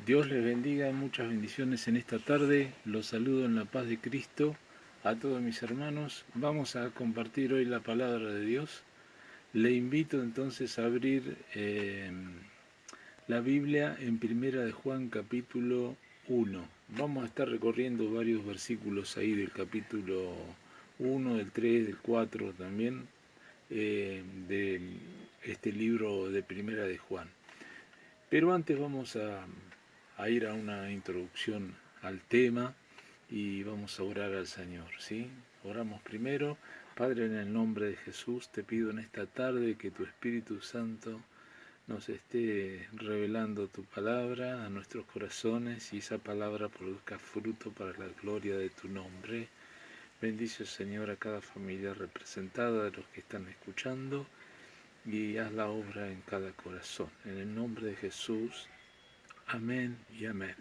Dios les bendiga, muchas bendiciones en esta tarde. Los saludo en la paz de Cristo a todos mis hermanos. Vamos a compartir hoy la palabra de Dios. Le invito entonces a abrir la Biblia en Primera de Juan capítulo 1. Vamos a estar recorriendo varios versículos ahí del capítulo 1, del 3, del 4 también, de este libro de Primera de Juan. Pero antes vamos a ir a una introducción al tema y vamos a orar al Señor, ¿sí? Oramos primero. Padre, en el nombre de Jesús, te pido en esta tarde que tu Espíritu Santo nos esté revelando tu palabra a nuestros corazones y esa palabra produzca fruto para la gloria de tu nombre. Bendice, Señor, a cada familia representada de los que están escuchando y haz la obra en cada corazón. En el nombre de Jesús, amén y amén.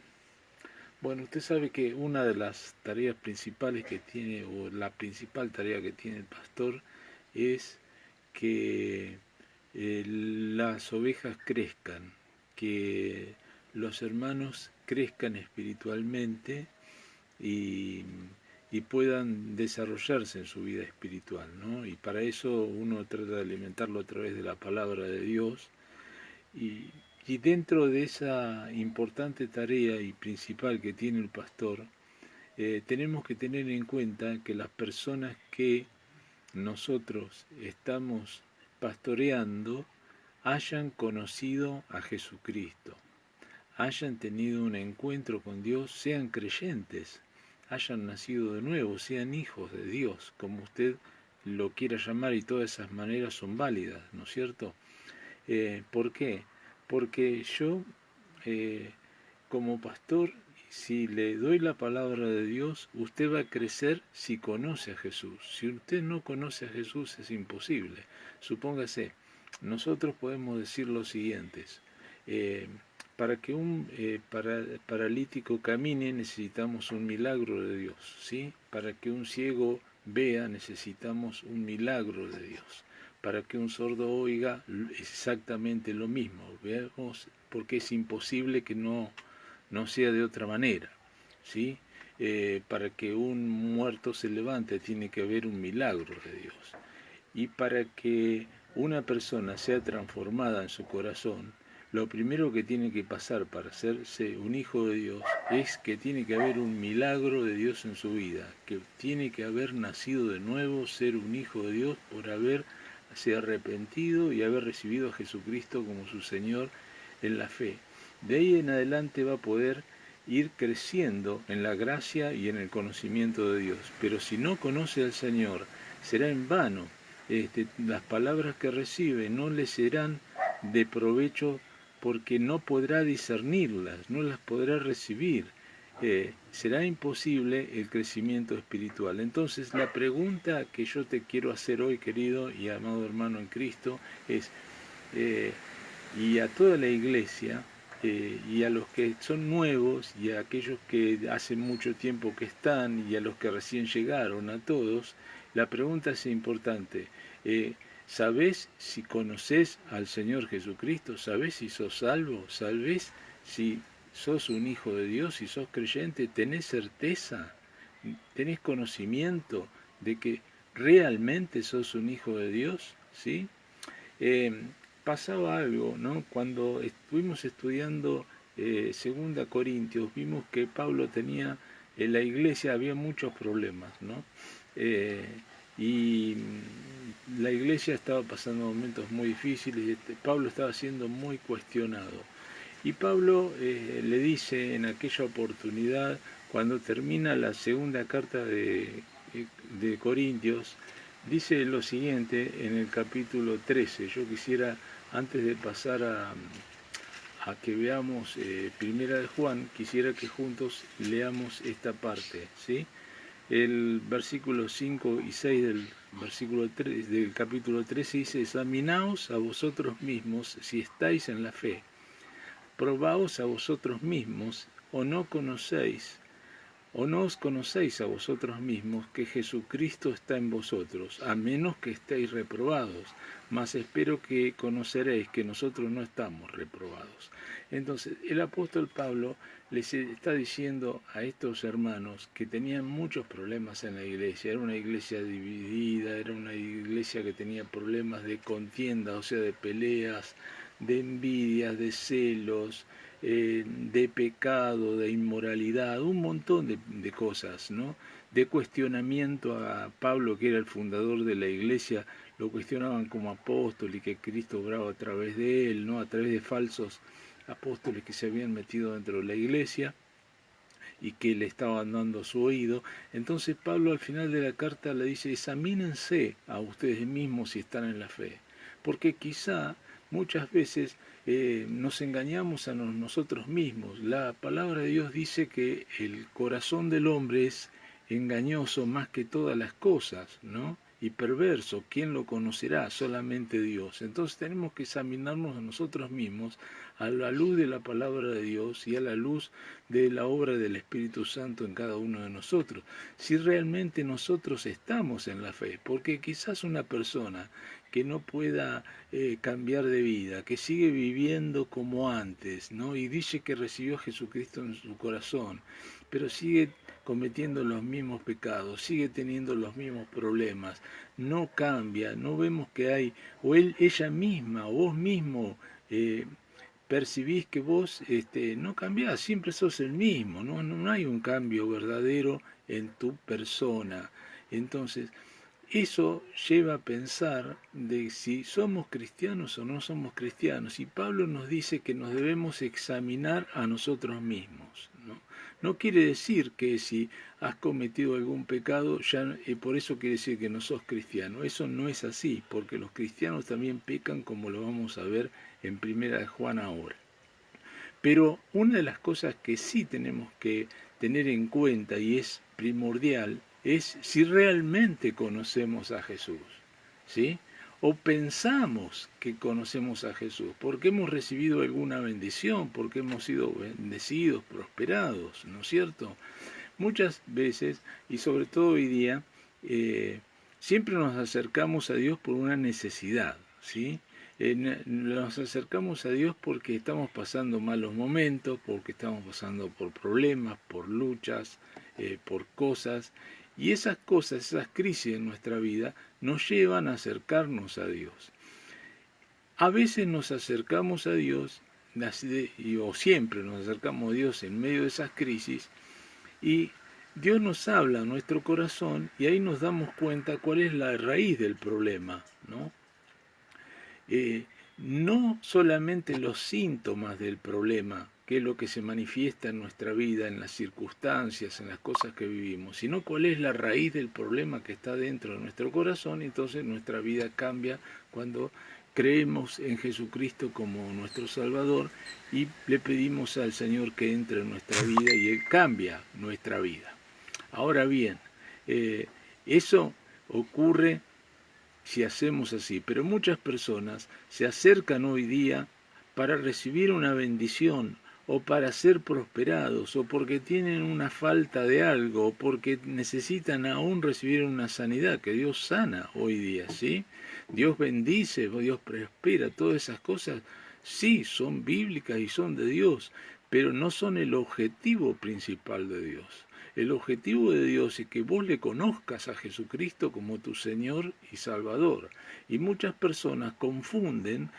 Bueno, usted sabe que una de las tareas principales que tiene, o la principal tarea que tiene el pastor, es que las ovejas crezcan, que los hermanos crezcan espiritualmente y, y puedan desarrollarse en su vida espiritual, ¿no? Y para eso uno trata de alimentarlo a través de la palabra de Dios. Y, y dentro de esa importante tarea y principal que tiene el pastor, tenemos que tener en cuenta que las personas que nosotros estamos pastoreando hayan conocido a Jesucristo, hayan tenido un encuentro con Dios, sean creyentes, hayan nacido de nuevo, sean hijos de Dios, como usted lo quiera llamar, y todas esas maneras son válidas, ¿no es cierto? ¿Por qué? Porque yo, eh, como pastor, si le doy la palabra de Dios, usted va a crecer si conoce a Jesús. Si usted no conoce a Jesús es imposible. Supóngase, nosotros podemos decir lo siguientes. eh, para que un paralítico camine necesitamos un milagro de Dios, ¿sí? Para que un ciego vea necesitamos un milagro de Dios. Para que un sordo oiga es exactamente lo mismo. Veamos, porque es imposible que no sea de otra manera, ¿sí? Para que un muerto se levante tiene que haber un milagro de Dios. Y para que una persona sea transformada en su corazón, lo primero que tiene que pasar para hacerse un hijo de Dios es que tiene que haber un milagro de Dios en su vida, que tiene que haber nacido de nuevo, ser un hijo de Dios por haberse arrepentido y haber recibido a Jesucristo como su Señor en la fe. De ahí en adelante va a poder ir creciendo en la gracia y en el conocimiento de Dios. Pero si no conoce al Señor, será en vano. Las palabras que recibe no le serán de provecho porque no podrá discernirlas, no las podrá recibir. Será imposible el crecimiento espiritual. Entonces la pregunta que yo te quiero hacer hoy, querido y amado hermano en Cristo, es, y a toda la iglesia, y a los que son nuevos, y a aquellos que hace mucho tiempo que están, y a los que recién llegaron, a todos, la pregunta es importante. ¿Sabés si conoces al Señor Jesucristo? ¿Sabés si sos salvo? ¿Sabés si sos un hijo de Dios? Si sos creyente, ¿tenés certeza? ¿Tenés conocimiento de que realmente sos un hijo de Dios? ¿Sí? Eh, Pasaba algo, ¿no? Cuando estuvimos estudiando Segunda Corintios, vimos que Pablo tenía, en la iglesia había muchos problemas, ¿no? Eh, y la iglesia estaba pasando momentos muy difíciles y Pablo estaba siendo muy cuestionado. Y Pablo le dice en aquella oportunidad, cuando termina la segunda carta de Corintios, dice lo siguiente en el capítulo 13. Yo quisiera, antes de pasar a que veamos Primera de Juan, quisiera que juntos leamos esta parte, ¿sí? El versículo 5 y 6 del, versículo 3, del capítulo 13 dice, examinaos a vosotros mismos si estáis en la fe. Probaos a vosotros mismos, o no conocéis ¿O no os conocéis a vosotros mismos que Jesucristo está en vosotros, a menos que estéis reprobados? Mas espero que conoceréis que nosotros no estamos reprobados. Entonces, el apóstol Pablo les está diciendo a estos hermanos que tenían muchos problemas en la iglesia. Era una iglesia dividida, era una iglesia que tenía problemas de contienda, o sea, de peleas, de envidias, de celos, de pecado, de inmoralidad, un montón de cosas, ¿no? De cuestionamiento a Pablo, que era el fundador de la iglesia, lo cuestionaban como apóstol y que Cristo obraba a través de él, ¿no? A través de falsos apóstoles que se habían metido dentro de la iglesia y que le estaban dando su oído. Entonces Pablo al final de la carta le dice, examínense a ustedes mismos si están en la fe, porque quizá muchas veces nos engañamos a nosotros mismos. La palabra de Dios dice que el corazón del hombre es engañoso más que todas las cosas, ¿no? Y perverso, ¿quién lo conocerá? Solamente Dios. Entonces tenemos que examinarnos a nosotros mismos a la luz de la palabra de Dios y a la luz de la obra del Espíritu Santo en cada uno de nosotros, si realmente nosotros estamos en la fe, porque quizás una persona que no pueda cambiar de vida, que sigue viviendo como antes, ¿no? Y dice que recibió a Jesucristo en su corazón, pero sigue cometiendo los mismos pecados, sigue teniendo los mismos problemas, no cambia, no vemos que hay, o ella misma, o vos mismo, percibís que vos no cambiás, siempre sos el mismo, no hay un cambio verdadero en tu persona. Entonces, eso lleva a pensar de si somos cristianos o no somos cristianos. Y Pablo nos dice que nos debemos examinar a nosotros mismos, ¿no? No quiere decir que si has cometido algún pecado, ya por eso quiere decir que no sos cristiano. Eso no es así, porque los cristianos también pecan, como lo vamos a ver en Primera de Juan ahora. Pero una de las cosas que sí tenemos que tener en cuenta y es primordial es si realmente conocemos a Jesús, ¿sí? O pensamos que conocemos a Jesús, porque hemos recibido alguna bendición, porque hemos sido bendecidos, prosperados, ¿no es cierto? Muchas veces, y sobre todo hoy día, siempre nos acercamos a Dios por una necesidad, ¿sí? Nos acercamos a Dios porque estamos pasando malos momentos, porque estamos pasando por problemas, por luchas, por cosas, y esas cosas, esas crisis en nuestra vida, nos llevan a acercarnos a Dios. A veces nos acercamos a Dios, o siempre nos acercamos a Dios en medio de esas crisis, y Dios nos habla a nuestro corazón y ahí nos damos cuenta cuál es la raíz del problema, ¿no? No solamente los síntomas del problema, que es lo que se manifiesta en nuestra vida, en las circunstancias, en las cosas que vivimos, sino cuál es la raíz del problema que está dentro de nuestro corazón, y entonces nuestra vida cambia cuando creemos en Jesucristo como nuestro Salvador y le pedimos al Señor que entre en nuestra vida y Él cambia nuestra vida. Ahora bien, eso ocurre si hacemos así, pero muchas personas se acercan hoy día para recibir una bendición o para ser prosperados o porque tienen una falta de algo o porque necesitan aún recibir una sanidad, que Dios sana hoy día, ¿sí? Dios bendice, Dios prospera, todas esas cosas sí son bíblicas y son de Dios, pero no son el objetivo principal de Dios. El objetivo de Dios es que vos le conozcas a Jesucristo como tu Señor y Salvador. Y muchas personas confunden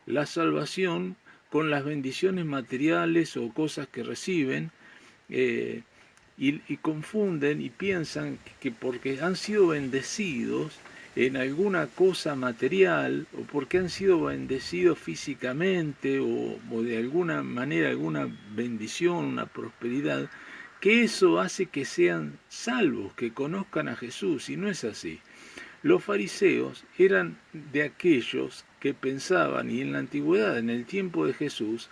la salvación con las bendiciones materiales o cosas que reciben, y confunden y piensan que porque han sido bendecidos en alguna cosa material o porque han sido bendecidos físicamente o de alguna manera alguna bendición, una prosperidad, que eso hace que sean salvos, que conozcan a Jesús, y no es así. Los fariseos eran de aquellos que pensaban, y en la antigüedad, en el tiempo de Jesús,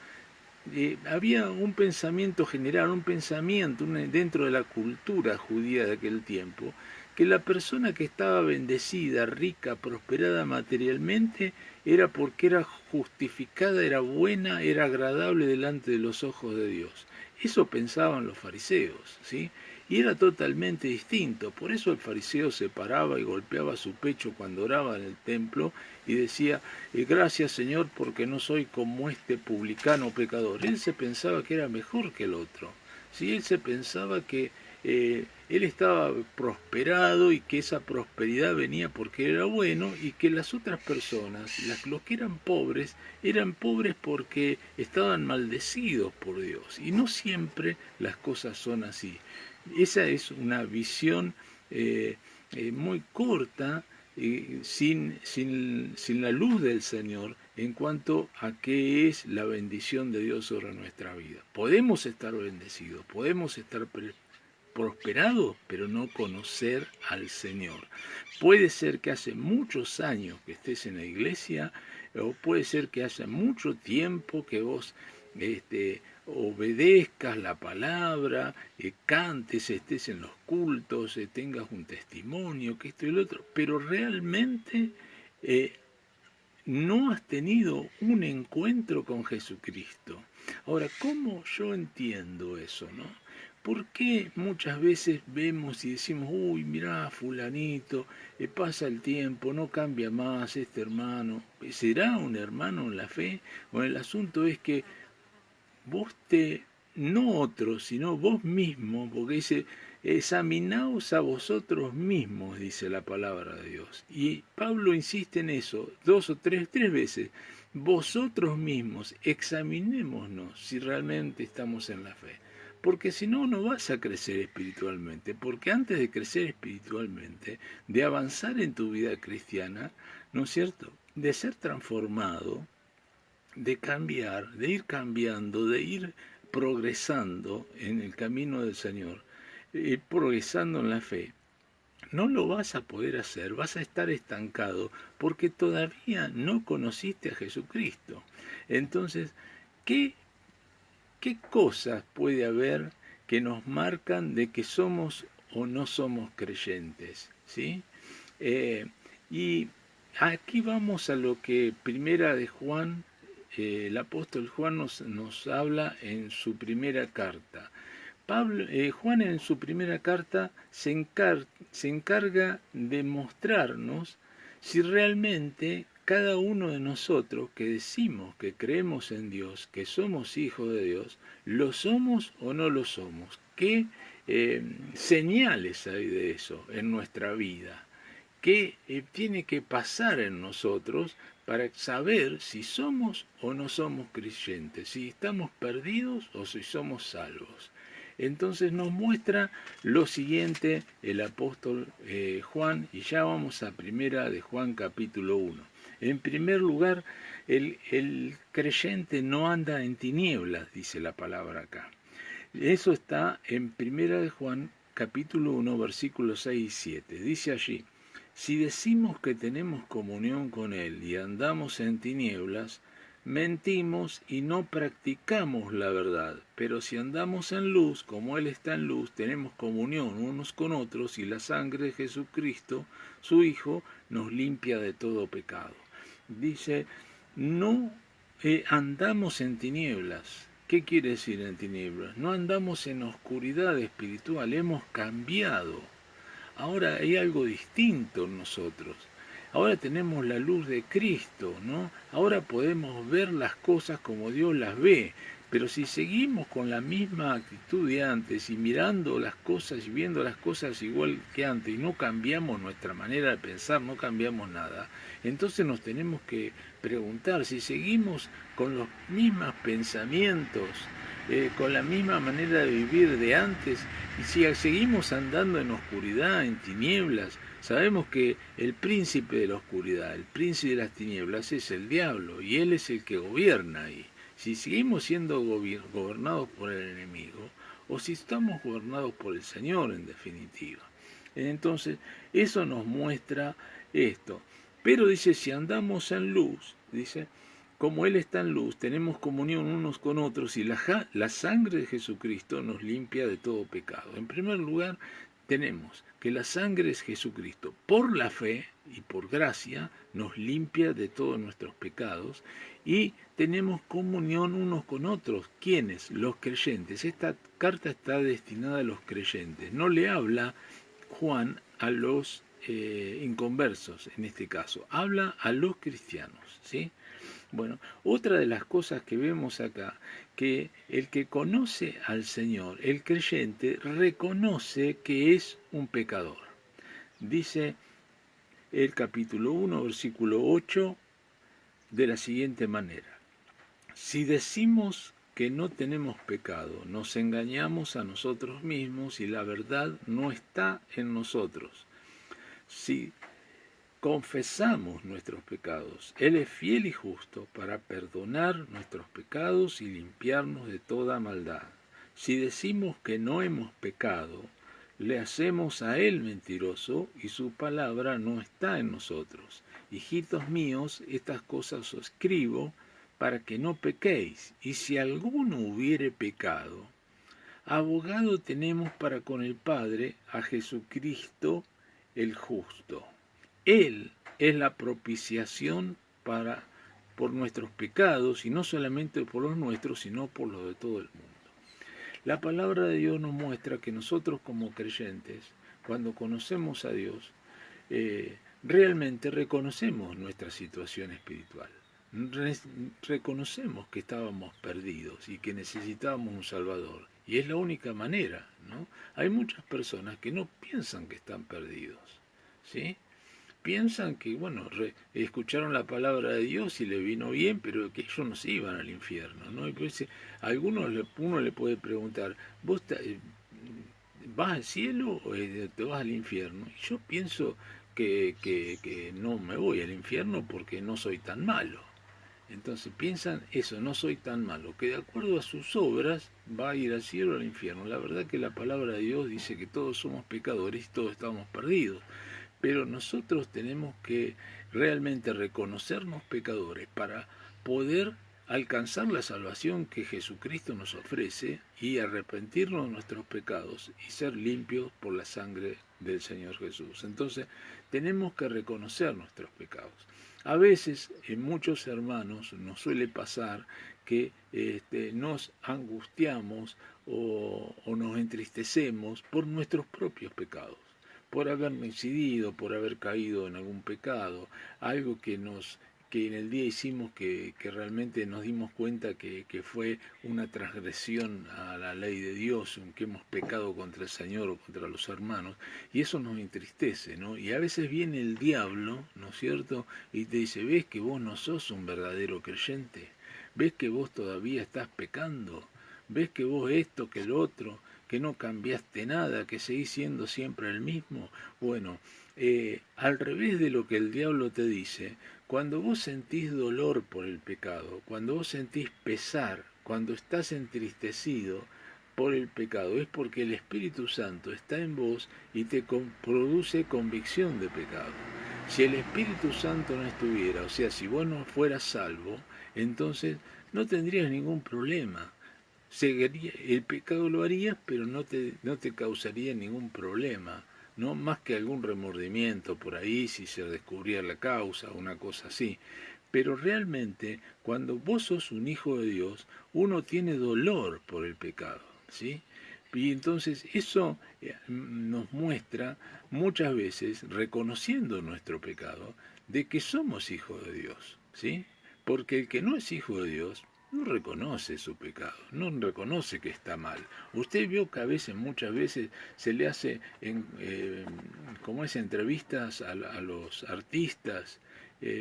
había un pensamiento general, un pensamiento dentro de la cultura judía de aquel tiempo, que la persona que estaba bendecida, rica, prosperada materialmente, era porque era justificada, era buena, era agradable delante de los ojos de Dios. Eso pensaban los fariseos, ¿sí? Y era totalmente distinto. Por eso el fariseo se paraba y golpeaba su pecho cuando oraba en el templo y decía, gracias Señor porque no soy como este publicano pecador. Él se pensaba que era mejor que el otro. ¿Sí? Él se pensaba que él estaba prosperado y que esa prosperidad venía porque era bueno y que las otras personas, los que eran pobres porque estaban maldecidos por Dios. Y no siempre las cosas son así. Esa es una visión muy corta, sin la luz del Señor en cuanto a qué es la bendición de Dios sobre nuestra vida. Podemos estar bendecidos, podemos estar prosperados, pero no conocer al Señor. Puede ser que hace muchos años que estés en la iglesia, o puede ser que haya mucho tiempo que vos obedezcas la palabra, cantes, estés en los cultos, tengas un testimonio, que esto y lo otro, pero realmente no has tenido un encuentro con Jesucristo. Ahora, ¿cómo yo entiendo eso, no? ¿Por qué muchas veces vemos y decimos, uy, mirá, fulanito, pasa el tiempo, no cambia más este hermano? ¿Será un hermano en la fe? Bueno, el asunto es que no otros, sino vos mismo, porque dice, examinaos a vosotros mismos, dice la palabra de Dios. Y Pablo insiste en eso, tres veces. Vosotros mismos, examinémonos si realmente estamos en la fe. Porque si no, no vas a crecer espiritualmente. Porque antes de crecer espiritualmente, de avanzar en tu vida cristiana, ¿no es cierto? De ser transformado, de cambiar, de ir cambiando, de ir progresando en el camino del Señor, progresando en la fe, no lo vas a poder hacer, vas a estar estancado porque todavía no conociste a Jesucristo. Entonces, ¿qué, qué cosas puede haber que nos marcan de que somos o no somos creyentes? ¿Sí? Y aquí vamos a lo que Primera de Juan, el apóstol Juan nos habla en su primera carta. Juan en su primera carta se encarga de mostrarnos si realmente cada uno de nosotros que decimos que creemos en Dios, que somos hijos de Dios, lo somos o no lo somos. ¿Qué señales hay de eso en nuestra vida? ¿Qué tiene que pasar en nosotros para saber si somos o no somos creyentes, si estamos perdidos o si somos salvos? Entonces nos muestra lo siguiente el apóstol Juan, y ya vamos a primera de Juan capítulo 1. En primer lugar, el creyente no anda en tinieblas, dice la palabra acá. Eso está en primera de Juan capítulo 1, versículos 6 y 7. Dice allí, si decimos que tenemos comunión con Él y andamos en tinieblas, mentimos y no practicamos la verdad. Pero si andamos en luz, como Él está en luz, tenemos comunión unos con otros y la sangre de Jesucristo, su Hijo, nos limpia de todo pecado. Dice, no andamos en tinieblas. ¿Qué quiere decir en tinieblas? No andamos en oscuridad espiritual, hemos cambiado. Ahora hay algo distinto en nosotros. Ahora tenemos la luz de Cristo, ¿no? Ahora podemos ver las cosas como Dios las ve. Pero si seguimos con la misma actitud de antes y mirando las cosas y viendo las cosas igual que antes y no cambiamos nuestra manera de pensar, no cambiamos nada, entonces nos tenemos que preguntar si seguimos con los mismos pensamientos, con la misma manera de vivir de antes, y si seguimos andando en oscuridad, en tinieblas. Sabemos que el príncipe de la oscuridad, el príncipe de las tinieblas es el diablo, y él es el que gobierna ahí. Si seguimos siendo gobernados por el enemigo, o si estamos gobernados por el Señor en definitiva. Entonces, eso nos muestra esto. Pero dice, si andamos en luz, dice, como Él está en luz, tenemos comunión unos con otros y la sangre de Jesucristo nos limpia de todo pecado. En primer lugar, tenemos que la sangre es Jesucristo. Por la fe y por gracia nos limpia de todos nuestros pecados y tenemos comunión unos con otros. ¿Quiénes? Los creyentes. Esta carta está destinada a los creyentes. No le habla Juan a los inconversos en este caso. Habla a los cristianos, ¿sí? Bueno, otra de las cosas que vemos acá, que el que conoce al Señor, el creyente, reconoce que es un pecador. Dice el capítulo 1, versículo 8, de la siguiente manera. Si decimos que no tenemos pecado, nos engañamos a nosotros mismos y la verdad no está en nosotros. Si confesamos nuestros pecados, Él es fiel y justo para perdonar nuestros pecados y limpiarnos de toda maldad. Si decimos que no hemos pecado, le hacemos a Él mentiroso y su palabra no está en nosotros. Hijitos míos, estas cosas os escribo para que no pequéis. Y si alguno hubiere pecado, abogado tenemos para con el Padre a Jesucristo el justo. Él es la propiciación por nuestros pecados, y no solamente por los nuestros, sino por los de todo el mundo. La palabra de Dios nos muestra que nosotros como creyentes, cuando conocemos a Dios, realmente reconocemos nuestra situación espiritual. Reconocemos que estábamos perdidos y que necesitábamos un Salvador. Y es la única manera, ¿no? Hay muchas personas que no piensan que están perdidos, ¿sí? Piensan que, bueno, escucharon la palabra de Dios y le vino bien, pero que ellos no se iban al infierno, ¿no? Y pues, uno le puede preguntar, ¿vos vas al cielo o te vas al infierno? Y yo pienso que no me voy al infierno porque no soy tan malo. Entonces piensan eso, no soy tan malo, que de acuerdo a sus obras va a ir al cielo o al infierno. La verdad que la palabra de Dios dice que todos somos pecadores y todos estamos perdidos. Pero nosotros tenemos que realmente reconocernos pecadores para poder alcanzar la salvación que Jesucristo nos ofrece y arrepentirnos de nuestros pecados y ser limpios por la sangre del Señor Jesús. Entonces, tenemos que reconocer nuestros pecados. A veces, en muchos hermanos, nos suele pasar que nos angustiamos o nos entristecemos por nuestros propios pecados, por haber incidido, por haber caído en algún pecado, algo que en el día hicimos que realmente nos dimos cuenta que fue una transgresión a la ley de Dios, en que hemos pecado contra el Señor o contra los hermanos, y eso nos entristece, ¿no? Y a veces viene el diablo, ¿no es cierto?, y te dice, ¿ves que vos no sos un verdadero creyente? ¿Ves que vos todavía estás pecando? ¿Ves que vos esto, que lo otro, que no cambiaste nada, que seguís siendo siempre el mismo? Bueno, al revés de lo que el diablo te dice, cuando vos sentís dolor por el pecado, cuando vos sentís pesar, cuando estás entristecido por el pecado, es porque el Espíritu Santo está en vos y te produce convicción de pecado. Si el Espíritu Santo no estuviera, o sea, si vos no fueras salvo, entonces no tendrías ningún problema. El pecado lo harías, pero no te causaría ningún problema, no más que algún remordimiento por ahí si se descubriera la causa, una cosa así. Pero realmente, cuando vos sos un hijo de Dios, uno tiene dolor por el pecado, ¿sí? Y entonces eso nos muestra muchas veces, reconociendo nuestro pecado, de que somos hijos de Dios, ¿sí? Porque el que no es hijo de Dios no reconoce su pecado, no reconoce que está mal. Usted vio que a veces, muchas veces, se le hace, como es, entrevistas a los artistas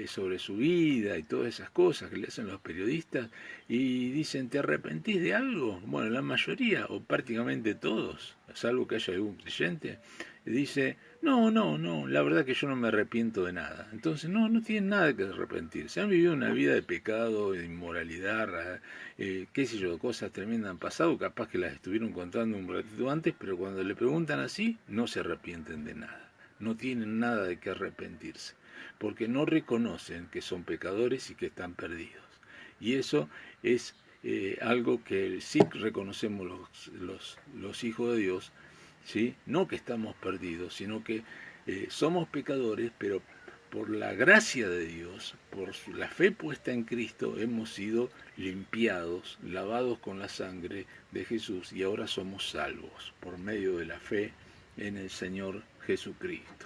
sobre su vida y todas esas cosas que le hacen los periodistas y dicen, ¿te arrepentís de algo? Bueno, la mayoría, o prácticamente todos, salvo que haya algún creyente, dice, no, la verdad que yo no me arrepiento de nada. Entonces no tienen nada que arrepentirse. Han vivido una vida de pecado, de inmoralidad, qué sé yo, cosas tremendas han pasado, capaz que las estuvieron contando un ratito antes, pero cuando le preguntan así, no se arrepienten de nada. No tienen nada de qué arrepentirse, porque no reconocen que son pecadores y que están perdidos. Y eso es algo que sí reconocemos los hijos de Dios, ¿sí? No que estamos perdidos, sino que somos pecadores, pero por la gracia de Dios, por la fe puesta en Cristo, hemos sido limpiados, lavados con la sangre de Jesús y ahora somos salvos por medio de la fe en el Señor Jesucristo.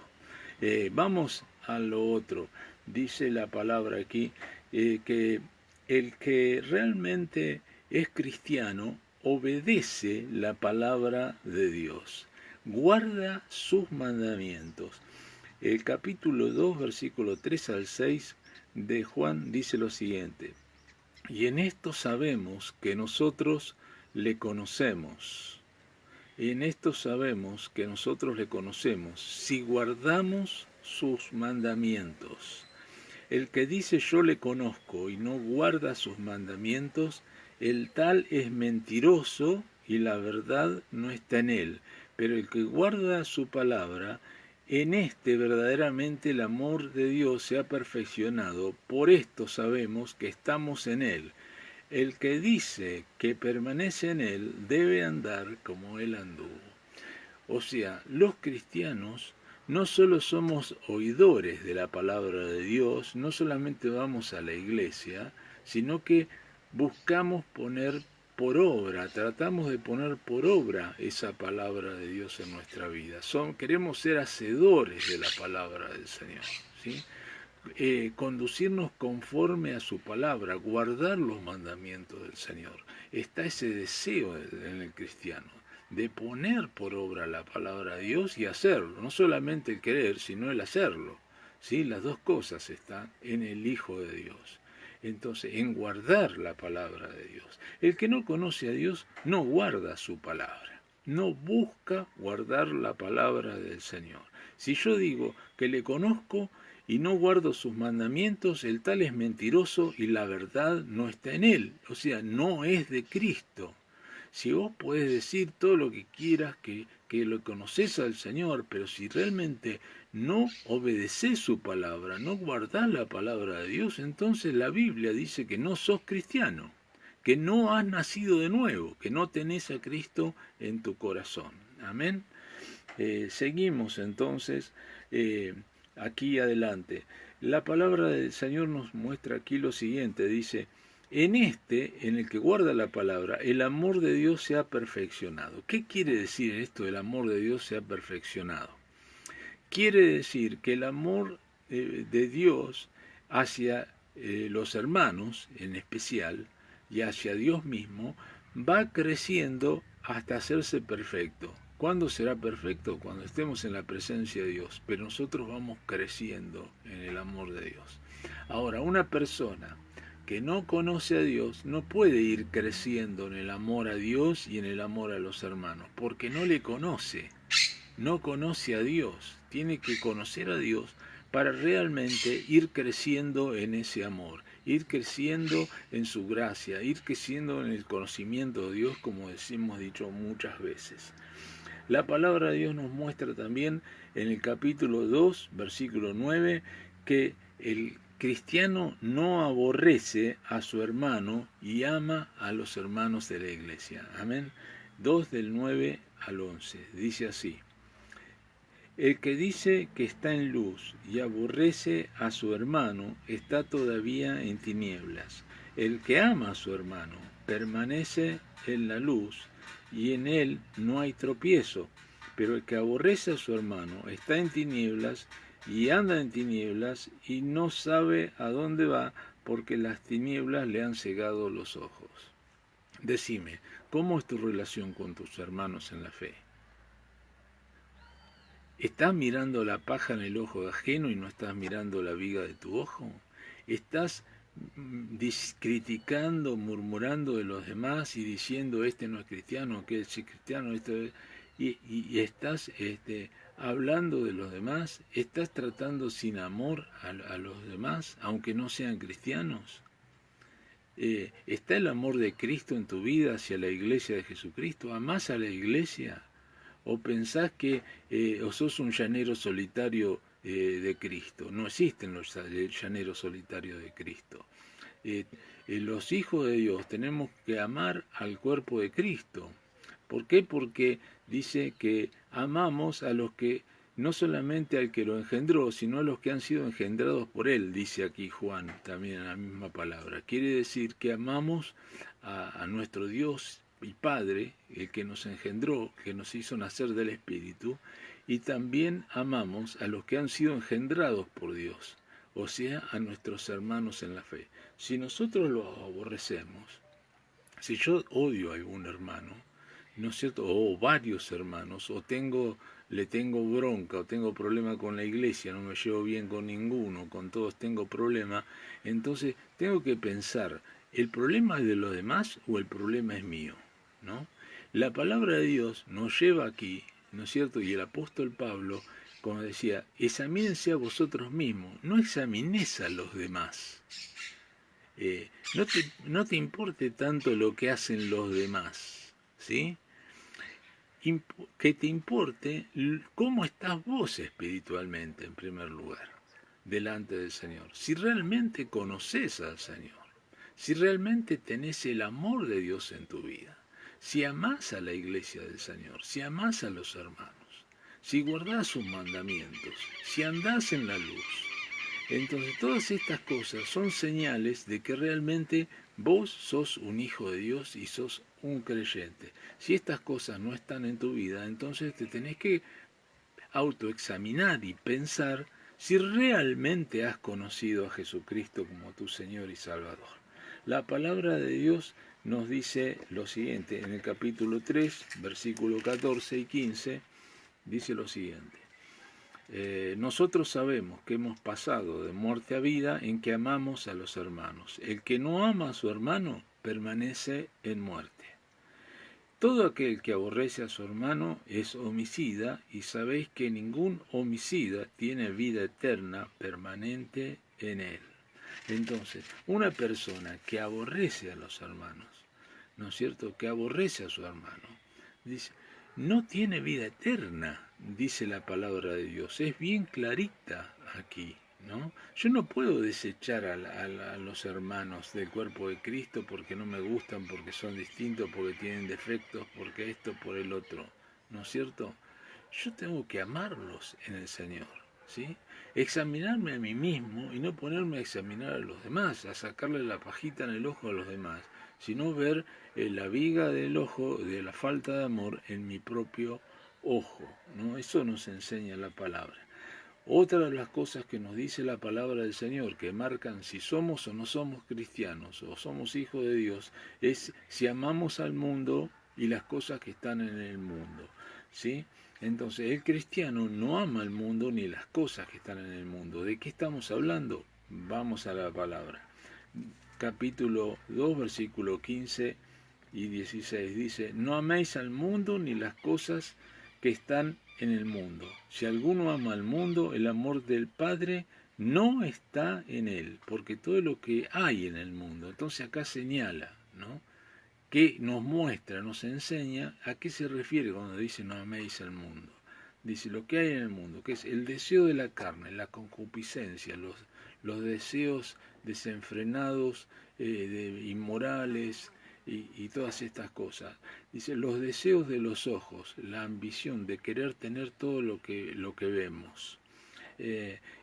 Vamos a lo otro. Dice la palabra aquí que el que realmente es cristiano obedece la palabra de Dios, guarda sus mandamientos. El capítulo 2, versículo 3 al 6 de Juan dice lo siguiente: y en esto sabemos que nosotros le conocemos. En esto sabemos que nosotros le conocemos, si guardamos sus mandamientos. El que dice yo le conozco y no guarda sus mandamientos, el tal es mentiroso y la verdad no está en él. Pero el que guarda su palabra, en este verdaderamente el amor de Dios se ha perfeccionado. Por esto sabemos que estamos en él. El que dice que permanece en él debe andar como él anduvo. O sea, los cristianos no solo somos oidores de la palabra de Dios, no solamente vamos a la iglesia, sino que buscamos poner por obra, tratamos de poner por obra esa palabra de Dios en nuestra vida. Queremos ser hacedores de la palabra del Señor, ¿sí? Conducirnos conforme a su palabra, guardar los mandamientos del Señor. Está ese deseo en el cristiano de poner por obra la palabra de Dios y hacerlo, no solamente el querer, sino el hacerlo. ¿Sí? Las dos cosas están en el Hijo de Dios. Entonces, en guardar la palabra de Dios. El que no conoce a Dios no guarda su palabra, no busca guardar la palabra del Señor. Si yo digo que le conozco y no guardo sus mandamientos, el tal es mentiroso y la verdad no está en él, o sea, no es de Cristo. Si vos podés decir todo lo que quieras, que lo conoces al Señor, pero si realmente no obedeces su palabra, no guardás la palabra de Dios, entonces la Biblia dice que no sos cristiano, que no has nacido de nuevo, que no tenés a Cristo en tu corazón. Amén. Seguimos entonces aquí adelante. La palabra del Señor nos muestra aquí lo siguiente, dice: en en el que guarda la palabra, el amor de Dios se ha perfeccionado. ¿Qué quiere decir esto, el amor de Dios se ha perfeccionado? Quiere decir que el amor de Dios hacia los hermanos en especial y hacia Dios mismo va creciendo hasta hacerse perfecto. ¿Cuándo será perfecto? Cuando estemos en la presencia de Dios, pero nosotros vamos creciendo en el amor de Dios. Ahora, una persona que no conoce a Dios no puede ir creciendo en el amor a Dios y en el amor a los hermanos, porque no le conoce, no conoce a Dios, tiene que conocer a Dios para realmente ir creciendo en ese amor, ir creciendo en su gracia, ir creciendo en el conocimiento de Dios, como hemos dicho muchas veces. La palabra de Dios nos muestra también en el capítulo 2, versículo 9, que el cristiano no aborrece a su hermano y ama a los hermanos de la iglesia. Amén. 2 del 9 al 11. Dice así: el que dice que está en luz y aborrece a su hermano está todavía en tinieblas. El que ama a su hermano permanece en la luz y en él no hay tropiezo. Pero el que aborrece a su hermano está en tinieblas y anda en tinieblas y no sabe a dónde va porque las tinieblas le han cegado los ojos. Decime, ¿cómo es tu relación con tus hermanos en la fe? ¿Estás mirando la paja en el ojo de ajeno y no estás mirando la viga de tu ojo? ¿Estás criticando, murmurando de los demás y diciendo este no es cristiano, aquel es cristiano, y estás hablando de los demás? ¿Estás tratando sin amor a los demás, aunque no sean cristianos? ¿Está el amor de Cristo en tu vida hacia la iglesia de Jesucristo? ¿Amás a la iglesia? ¿O pensás que o sos un llanero solitario de Cristo? No existen los llaneros solitarios de Cristo. Los hijos de Dios tenemos que amar al cuerpo de Cristo. ¿Por qué? Porque dice que amamos a los que, no solamente al que lo engendró, sino a los que han sido engendrados por él, dice aquí Juan, también en la misma palabra. Quiere decir que amamos a nuestro Dios y Padre, el que nos engendró, que nos hizo nacer del Espíritu, y también amamos a los que han sido engendrados por Dios, o sea, a nuestros hermanos en la fe. Si nosotros los aborrecemos, si yo odio a algún hermano, ¿no es cierto? O varios hermanos, le tengo bronca, o tengo problema con la iglesia, no me llevo bien con ninguno, con todos tengo problema, entonces tengo que pensar, ¿el problema es de los demás o el problema es mío? ¿No? La palabra de Dios nos lleva aquí, ¿no es cierto? Y el apóstol Pablo, como decía, examínense a vosotros mismos, no examines a los demás. No te importe tanto lo que hacen los demás, ¿sí? Que te importe cómo estás vos espiritualmente, en primer lugar, delante del Señor. Si realmente conoces al Señor, si realmente tenés el amor de Dios en tu vida, si amás a la iglesia del Señor, si amás a los hermanos, si guardás sus mandamientos, si andás en la luz, entonces todas estas cosas son señales de que realmente vos sos un hijo de Dios y sos un creyente. Si estas cosas no están en tu vida, entonces te tenés que autoexaminar y pensar si realmente has conocido a Jesucristo como tu Señor y Salvador. La palabra de Dios nos dice lo siguiente, en el capítulo 3, versículo 14 y 15, dice lo siguiente. Nosotros sabemos que hemos pasado de muerte a vida en que amamos a los hermanos. El que no ama a su hermano permanece en muerte. Todo aquel que aborrece a su hermano es homicida, y sabéis que ningún homicida tiene vida eterna permanente en él. Entonces, una persona que aborrece a los hermanos, ¿no es cierto? Que aborrece a su hermano, dice, no tiene vida eterna, dice la palabra de Dios. Es bien clarita aquí, ¿no? Yo no puedo desechar a los hermanos del cuerpo de Cristo porque no me gustan, porque son distintos, porque tienen defectos, porque esto, por el otro, ¿no es cierto? Yo tengo que amarlos en el Señor, ¿sí? Examinarme a mí mismo y no ponerme a examinar a los demás, a sacarle la pajita en el ojo a los demás, sino ver la viga del ojo de la falta de amor en mi propio ojo, ¿no? Eso nos enseña la palabra. Otra de las cosas que nos dice la palabra del Señor, que marcan si somos o no somos cristianos, o somos hijos de Dios, es si amamos al mundo y las cosas que están en el mundo, ¿sí? Entonces, el cristiano no ama al mundo ni las cosas que están en el mundo. ¿De qué estamos hablando? Vamos a la palabra. Capítulo 2, versículo 15 y 16 dice, no améis al mundo ni las cosas que están en el mundo. Si alguno ama al mundo, el amor del Padre no está en él, porque todo lo que hay en el mundo, entonces acá señala, ¿no? Que nos muestra, nos enseña a qué se refiere cuando dice no améis al mundo. Dice lo que hay en el mundo, que es el deseo de la carne, la concupiscencia, los deseos desenfrenados, inmorales y todas estas cosas. Dice los deseos de los ojos, la ambición de querer tener todo lo que vemos.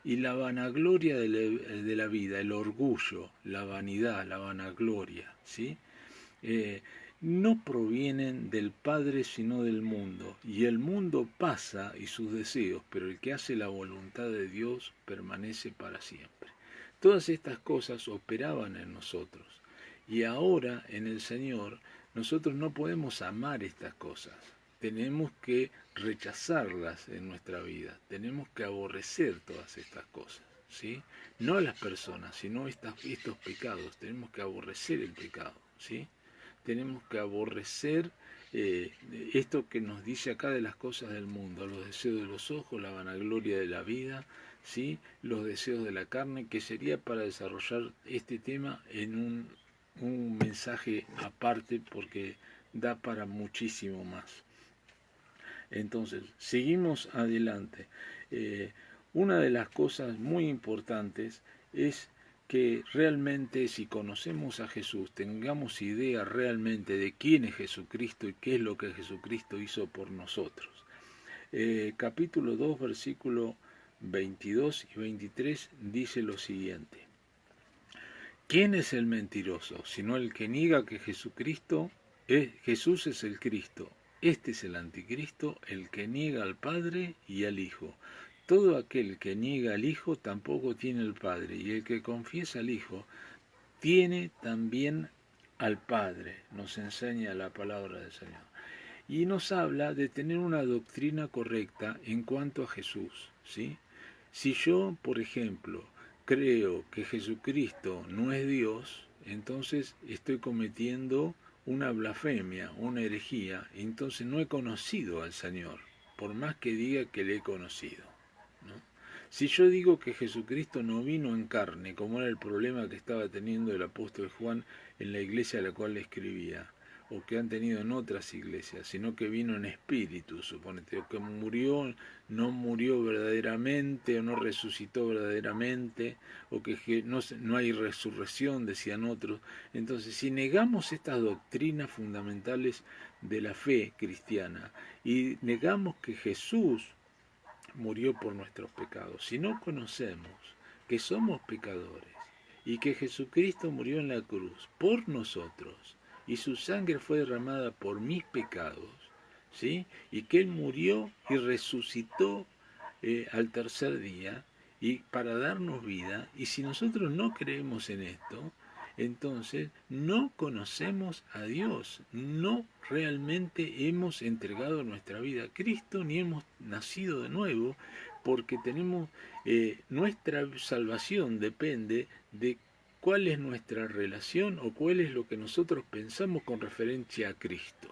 Y la vanagloria de la vida, el orgullo, la vanidad, la vanagloria, ¿sí? eh, no provienen del Padre sino del mundo, y el mundo pasa y sus deseos, pero el que hace la voluntad de Dios permanece para siempre. Todas estas cosas operaban en nosotros, y ahora en el Señor nosotros no podemos amar estas cosas, tenemos que rechazarlas en nuestra vida, tenemos que aborrecer todas estas cosas, ¿sí? No a las personas, sino estos pecados, tenemos que aborrecer el pecado, ¿sí? Tenemos que aborrecer esto que nos dice acá de las cosas del mundo, los deseos de los ojos, la vanagloria de la vida, ¿sí? Los deseos de la carne, que sería para desarrollar este tema en un mensaje aparte porque da para muchísimo más. Entonces, seguimos adelante. Una de las cosas muy importantes es que realmente si conocemos a Jesús, tengamos idea realmente de quién es Jesucristo y qué es lo que Jesucristo hizo por nosotros. Capítulo 2, versículo 22 y 23 dice lo siguiente. ¿Quién es el mentiroso? Sino el que niega que Jesús es el Cristo. Este es el anticristo, el que niega al Padre y al Hijo. Todo aquel que niega al Hijo tampoco tiene al Padre, y el que confiesa al Hijo tiene también al Padre, nos enseña la palabra del Señor. Y nos habla de tener una doctrina correcta en cuanto a Jesús, ¿sí? Si yo, por ejemplo, creo que Jesucristo no es Dios, entonces estoy cometiendo una blasfemia, una herejía, entonces no he conocido al Señor, por más que diga que le he conocido, ¿no? Si yo digo que Jesucristo no vino en carne, como era el problema que estaba teniendo el apóstol Juan en la iglesia a la cual le escribía, o que han tenido en otras iglesias, sino que vino en espíritu, suponete, o que murió, no murió verdaderamente, o no resucitó verdaderamente, o que no hay resurrección, decían otros. Entonces, si negamos estas doctrinas fundamentales de la fe cristiana, y negamos que Jesús murió por nuestros pecados, si no conocemos que somos pecadores, y que Jesucristo murió en la cruz por nosotros, y su sangre fue derramada por mis pecados, ¿sí? Y que Él murió y resucitó al tercer día y para darnos vida, y si nosotros no creemos en esto, entonces no conocemos a Dios, no realmente hemos entregado nuestra vida a Cristo ni hemos nacido de nuevo, porque tenemos nuestra salvación depende de cuál es nuestra relación o cuál es lo que nosotros pensamos con referencia a Cristo.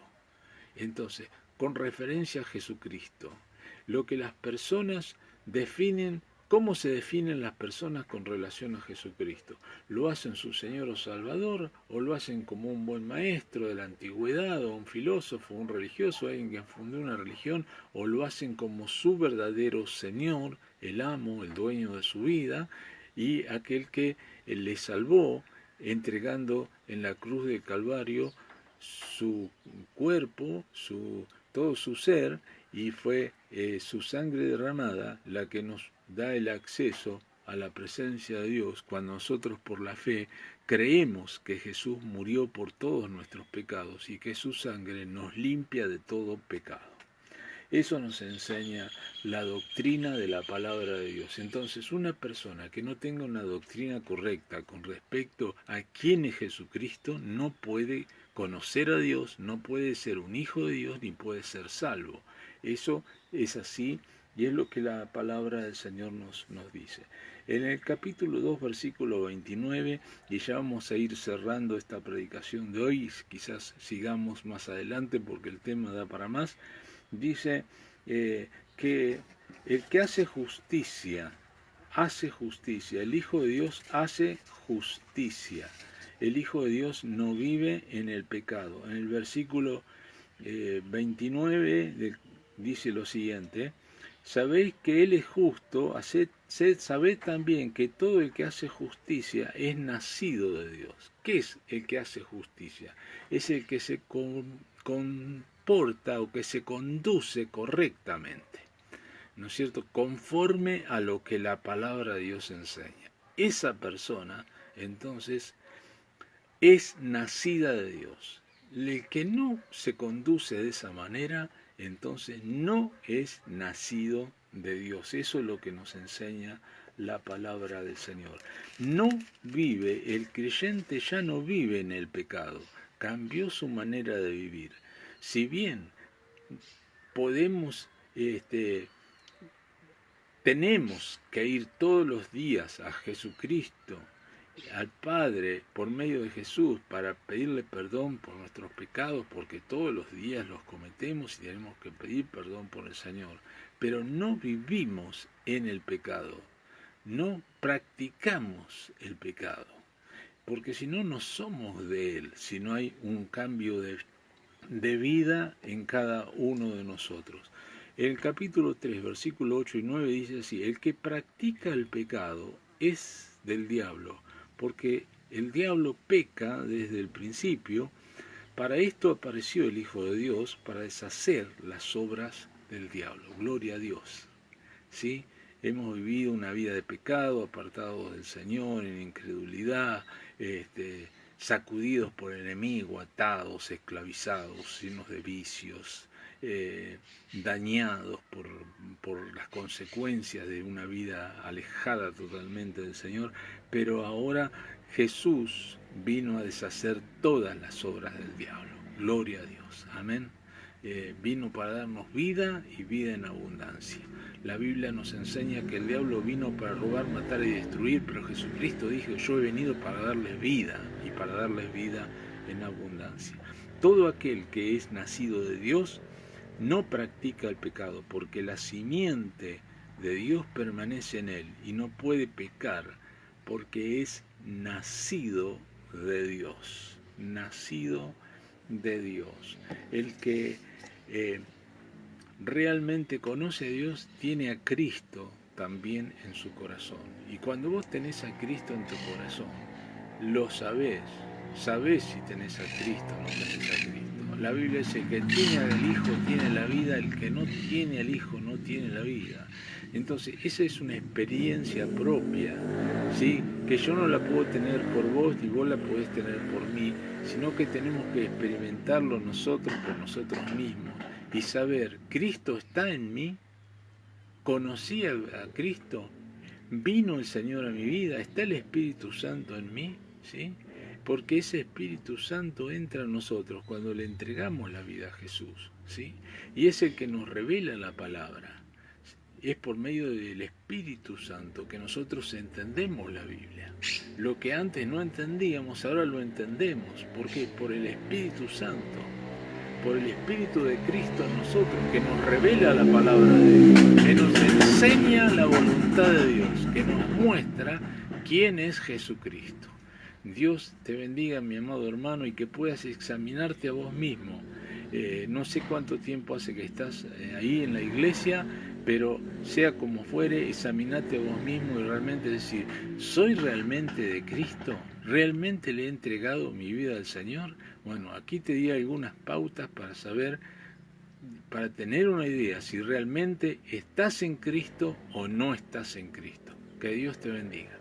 Entonces, con referencia a Jesucristo, lo que las personas definen, cómo se definen las personas con relación a Jesucristo. ¿Lo hacen su Señor o Salvador o lo hacen como un buen maestro de la antigüedad o un filósofo, un religioso, alguien que fundó una religión, o lo hacen como su verdadero Señor, el amo, el dueño de su vida y aquel que le salvó entregando en la cruz del Calvario su cuerpo, todo su ser, y fue su sangre derramada la que nos da el acceso a la presencia de Dios cuando nosotros por la fe creemos que Jesús murió por todos nuestros pecados y que su sangre nos limpia de todo pecado. Eso nos enseña la doctrina de la palabra de Dios. Entonces, una persona que no tenga una doctrina correcta con respecto a quién es Jesucristo no puede conocer a Dios, no puede ser un hijo de Dios ni puede ser salvo. Eso es así y es lo que la palabra del Señor nos dice. En el capítulo 2, versículo 29, y ya vamos a ir cerrando esta predicación de hoy, quizás sigamos más adelante porque el tema da para más, dice que el que hace justicia, el Hijo de Dios hace justicia. El Hijo de Dios no vive en el pecado. En el versículo 29 dice lo siguiente: sabéis que Él es justo, sabed también que todo el que hace justicia es nacido de Dios. ¿Qué es el que hace justicia? Es el que se comporta o que se conduce correctamente, ¿no es cierto?, conforme a lo que la palabra de Dios enseña. Esa persona, entonces, es nacida de Dios. El que no se conduce de esa manera, entonces no es nacido de Dios. Eso es lo que nos enseña la palabra del Señor. No vive, el creyente ya no vive en el pecado, cambió su manera de vivir. Si bien podemos, tenemos que ir todos los días a Jesucristo, al Padre, por medio de Jesús, para pedirle perdón por nuestros pecados, porque todos los días los cometemos y tenemos que pedir perdón por el Señor. Pero no vivimos en el pecado, no practicamos el pecado, porque si no, no somos de Él, si no hay un cambio de vida en cada uno de nosotros. El capítulo 3, versículo 8 y 9 dice así: el que practica el pecado es del diablo, porque el diablo peca desde el principio. Para esto apareció el Hijo de Dios, para deshacer las obras del diablo. Gloria a Dios. ¿Sí? Hemos vivido una vida de pecado, apartados del Señor, en incredulidad, sacudidos por el enemigo, atados, esclavizados, llenos de vicios, dañados por las consecuencias de una vida alejada totalmente del Señor, pero ahora Jesús vino a deshacer todas las obras del diablo. Gloria a Dios. Amén. Vino para darnos vida y vida en abundancia. La Biblia nos enseña que el diablo vino para robar, matar y destruir, pero Jesucristo dijo: yo he venido para darles vida y para darles vida en abundancia. Todo aquel que es nacido de Dios no practica el pecado, porque la simiente de Dios permanece en él y no puede pecar, porque es nacido de Dios. Nacido de Dios. El que realmente conoce a Dios tiene a Cristo también en su corazón. Y cuando vos tenés a Cristo en tu corazón, lo sabés si tenés a Cristo o no tenés a Cristo. La Biblia dice que el que tiene al Hijo tiene la vida, el que no tiene al Hijo no tiene la vida. Entonces esa es una experiencia propia, ¿sí? Que yo no la puedo tener por vos ni vos la podés tener por mí, sino que tenemos que experimentarlo nosotros por nosotros mismos y saber: Cristo está en mí, conocí a Cristo, vino el Señor a mi vida, está el Espíritu Santo en mí, ¿sí? Porque ese Espíritu Santo entra en nosotros cuando le entregamos la vida a Jesús, ¿sí? Y es el que nos revela la palabra. Es por medio del Espíritu Santo que nosotros entendemos la Biblia. Lo que antes no entendíamos, ahora lo entendemos. ¿Por qué? Por el Espíritu Santo, por el Espíritu de Cristo en nosotros, que nos revela la palabra de Dios, que nos enseña la voluntad de Dios, que nos muestra quién es Jesucristo. Dios te bendiga, mi amado hermano, y que puedas examinarte a vos mismo. No sé cuánto tiempo hace que estás ahí en la iglesia, pero sea como fuere, examinate a vos mismo y realmente decir: ¿soy realmente de Cristo? ¿Realmente le he entregado mi vida al Señor? Bueno, aquí te di algunas pautas para saber, para tener una idea si realmente estás en Cristo o no estás en Cristo. Que Dios te bendiga.